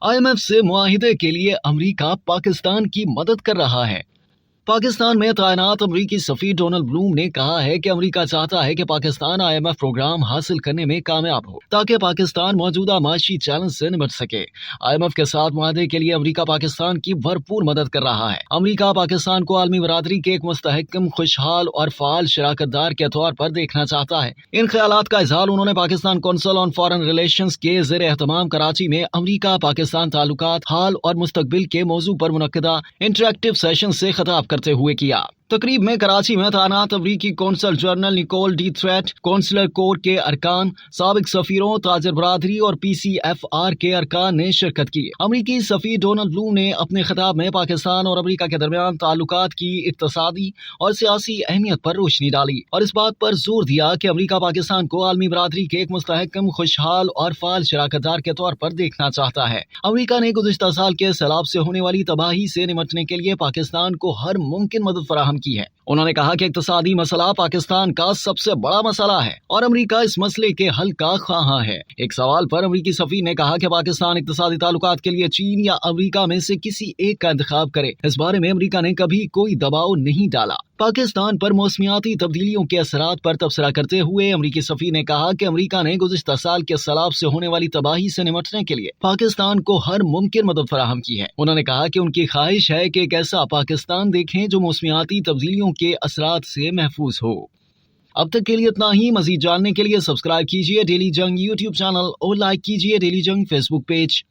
IMF से मुआहिदे के लिए अमेरिका पाकिस्तान की मदद कर रहा है। पाकिस्तान में तैनात अमरीकी सफीर डोनाल्ड ब्लूम ने कहा है कि अमेरिका चाहता है कि पाकिस्तान IMF प्रोग्राम हासिल करने में कामयाब हो ताकि पाकिस्तान मौजूदा माशी चैलेंज से निपट सके। IMF के साथ मुआहदे के लिए अमेरिका पाकिस्तान की भरपूर मदद कर रहा है। अमेरिका पाकिस्तान को आलमी बरादरी के एक मुस्तहकम, खुशहाल और फाल शराकतदार के तौर पर देखना चाहता है। इन ख्यालात का इजहार उन्होंने Pakistan council on foreign relations के ज़ेर एहतमाम कराची में अमेरिका पाकिस्तान ताल्लुकात हाल और मुस्तकबिल के मौजू पर मुनक्किदा इंटरैक्टिव सेशन से खिताब करते हुए किया। तकरीब में कराची में तैनात अमरीकी consul general Nicole D Theriot, consular corps के अरकान, साबिक सफीरों, ताजर बरादरी और PCFR के अरकान ने शिरकत की। अमरीकी सफीर डोनाल्ड ब्लूम ने अपने खिताब में पाकिस्तान और अमरीका के दरमियान ताल्लुकात की इक्तसादी और सियासी अहमियत पर रोशनी डाली और इस बात पर जोर दिया कि अमरीका पाकिस्तान को आलमी बरादरी के एक मुस्तहकम, खुशहाल और फाल शराकतदार के तौर पर देखना चाहता है। अमरीका ने गुज़िश्ता साल के सैलाब से होने वाली तबाही से निपटने के लिए पाकिस्तान को हर मुमकिन मदद फराहम की है। उन्होंने कहा कि इक्तिसादी मसला पाकिस्तान का सबसे बड़ा मसला है और अमेरिका इस मसले के हल का ख्वाहां है। एक सवाल पर अमेरिकी सफीर ने कहा कि पाकिस्तान इक्तिसादी ताल्लुकात के लिए चीन या अमेरिका में से किसी एक का इंतखाब करे, इस बारे में अमेरिका ने कभी कोई दबाव नहीं डाला। पाकिस्तान पर मौसमियाती तब्दीलियों के असरात पर तबसरा करते हुए अमरीकी सफीर ने कहा कि अमेरिका ने गुज़िश्ता साल के सैलाब से होने वाली तबाही से निपटने के लिए पाकिस्तान को हर मुमकिन मदद फराहम की है। उन्होंने कहा कि उनकी ख्वाहिश है कि एक ऐसा पाकिस्तान देखें जो मौसमियाती तब्दीलियों के असरात से महफूज हो। अब तक के लिए इतना ही। मजीद जानने के लिए सब्सक्राइब कीजिए डेली जंग YouTube चैनल और लाइक कीजिए डेली जंग Facebook पेज।